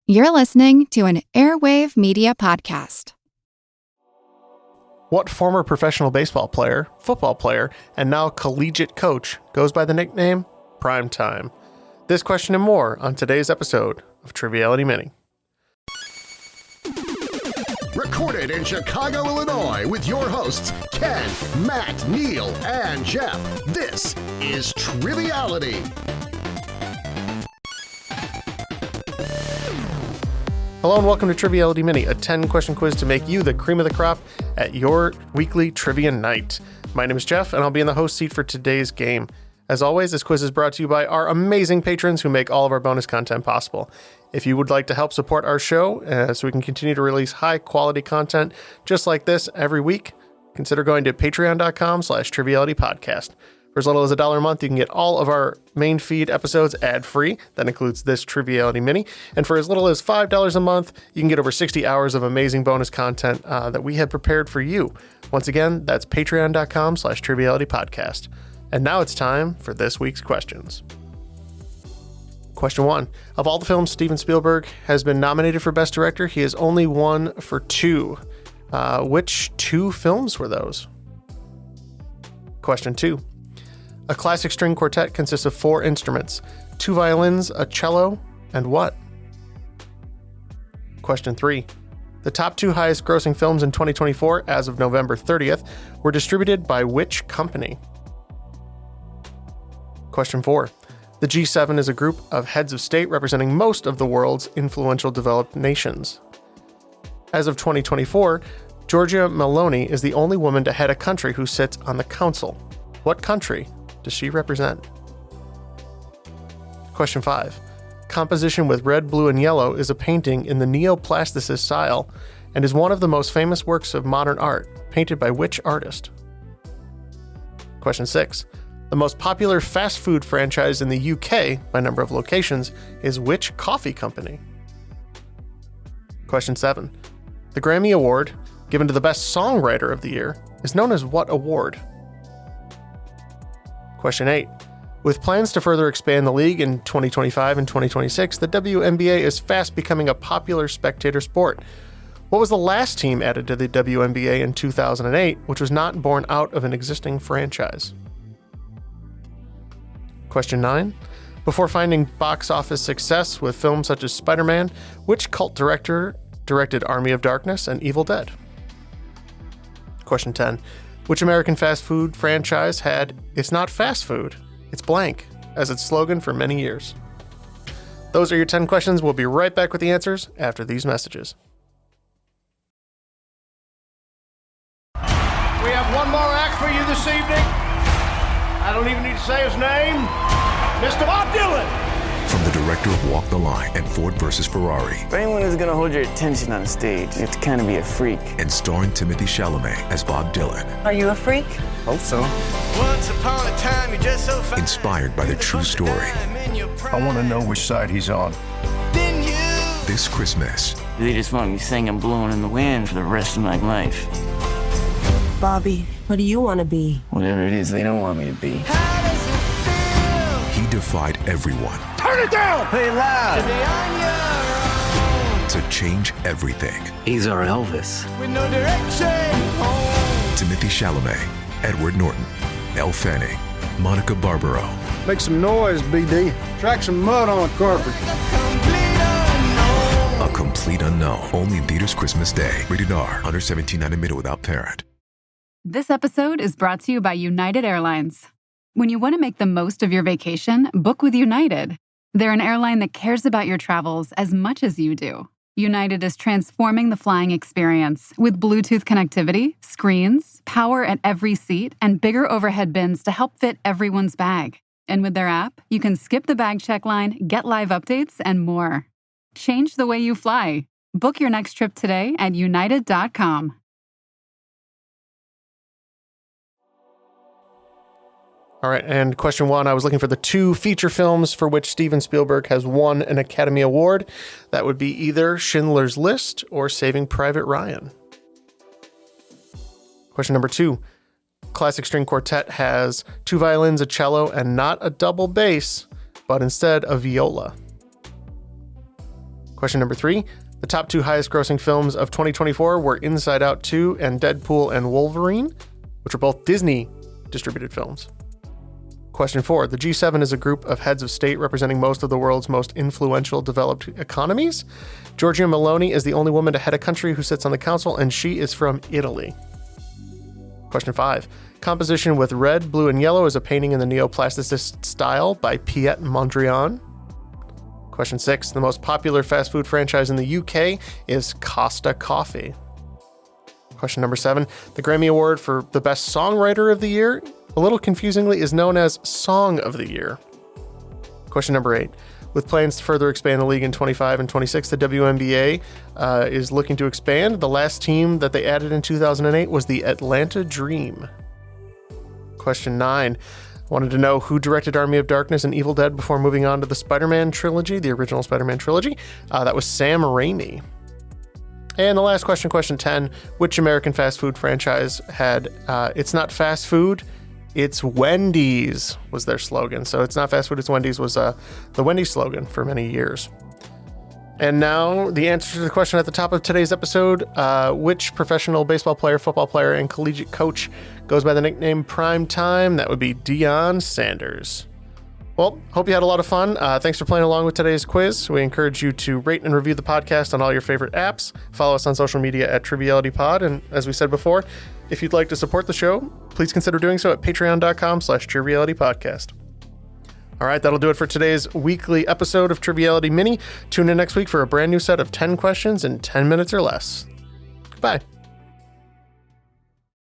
You're listening to an Airwave Media Podcast. What former professional baseball player, football player, and now collegiate coach goes by the nickname Primetime? This question and more on today's episode of Triviality Mini. Recorded in Chicago, Illinois, with your hosts, Ken, Matt, Neil, and Jeff. This is Triviality. Hello and welcome to Triviality Mini, a 10-question quiz to make you the cream of the crop at your weekly trivia night. My name is Jeff, and I'll be in the host seat for today's game. As always, this quiz is brought to you by our amazing patrons who make all of our bonus content possible. If you would like to help support our show so we can continue to release high-quality content just like this every week, consider going to patreon.com/trivialitypodcast. For as little as $1 a month, you can get all of our main feed episodes ad-free. That includes this Triviality Mini. And for as little as $5 a month, you can get over 60 hours of amazing bonus content that we had prepared for you. Once again, that's patreon.com/trivialitypodcast. And now it's time for this week's questions. Question 1. Of all the films Steven Spielberg has been nominated for Best Director, he has only won for 2. Which 2 films were those? Question 2. A classic string quartet consists of 4 instruments, 2 violins, a cello, and what? Question 3. The top 2 highest grossing films in 2024 as of November 30th were distributed by which company? Question 4. The G7 is a group of heads of state representing most of the world's influential developed nations. As of 2024, Giorgia Meloni is the only woman to head a country who sits on the council. What country does she represent? Question 5. Composition with red, blue, and yellow is a painting in the neoplasticist style and is one of the most famous works of modern art, painted by which artist? Question 6. The most popular fast food franchise in the UK by number of locations is which coffee company? Question 7. The Grammy Award, given to the best songwriter of the year, is known as what award? Question 8. With plans to further expand the league in 2025 and 2026, the WNBA is fast becoming a popular spectator sport. What was the last team added to the WNBA in 2008, which was not born out of an existing franchise? Question 9. Before finding box office success with films such as Spider-Man, which cult director directed Army of Darkness and Evil Dead? Question 10. Which American fast food franchise had "It's not fast food, it's blank" as its slogan for many years? Those are your 10 questions. We'll be right back with the answers after these messages. We have one more act for you this evening. I don't even need to say his name. Mr. Bob Dylan. From the director of Walk the Line and Ford vs. Ferrari. If anyone is going to hold your attention on stage, you have to kind of be a freak. And starring Timothée Chalamet as Bob Dylan. Are you a freak? Hope so. Once upon a time, you're just so fine. Inspired by the true story. I want to know which side he's on. This Christmas. They just want me singing Blowing in the Wind for the rest of my life. Bobby, what do you want to be? Whatever it is they don't want me to be. He defied everyone. Turn it down! Play loud! To change everything. He's our Elvis. With no direction. Timothée Chalamet, Edward Norton, Elle Fanning, Monica Barbaro. Make some noise, BD. Track some mud on the carpet. A complete unknown. Only in theaters Christmas Day. Rated R. Under 17 and admitted without parent. This episode is brought to you by United Airlines. When you want to make the most of your vacation, book with United. They're an airline that cares about your travels as much as you do. United is transforming the flying experience with Bluetooth connectivity, screens, power at every seat, and bigger overhead bins to help fit everyone's bag. And with their app, you can skip the bag check line, get live updates, and more. Change the way you fly. Book your next trip today at united.com. All right, and question 1, I was looking for the 2 feature films for which Steven Spielberg has won an Academy Award. That would be either Schindler's List or Saving Private Ryan. Question number 2, classic string quartet has 2 violins, a cello, and not a double bass, but instead a viola. Question number 3. The top 2 highest grossing films of 2024 were Inside Out 2 and Deadpool and Wolverine, which are both Disney distributed films. Question 4. The G7 is a group of heads of state representing most of the world's most influential developed economies. Giorgia Meloni is the only woman to head a country who sits on the council, and she is from Italy. Question 5. Composition with red, blue, and yellow is a painting in the neoplasticist style by Piet Mondrian. Question 6. The most popular fast food franchise in the UK is Costa Coffee. Question number 7. The Grammy Award for the Best Songwriter of the Year, a little confusingly, is known as Song of the Year. Question number 8. With plans to further expand the league in 25 and 26, the WNBA is looking to expand. The last team that they added in 2008 was the Atlanta Dream. Question 9. Wanted to know who directed Army of Darkness and Evil Dead before moving on to the Spider-Man trilogy, the original Spider-Man trilogy. That was Sam Raimi. And the last question, question 10. Which American fast food franchise had, it's not fast food, it's Wendy's was their slogan. So it's not fast food, it's Wendy's was the Wendy's slogan for many years. And now the answer to the question at the top of today's episode, which professional baseball player, football player, and collegiate coach goes by the nickname Prime Time? That would be Deion Sanders. Well, hope you had a lot of fun. Thanks for playing along with today's quiz. We encourage you to rate and review the podcast on all your favorite apps. Follow us on social media at Triviality Pod. And as we said before, if you'd like to support the show, please consider doing so at patreon.com/trivialitypodcast. All right, that'll do it for today's weekly episode of Triviality Mini. Tune in next week for a brand new set of 10 questions in 10 minutes or less. Goodbye.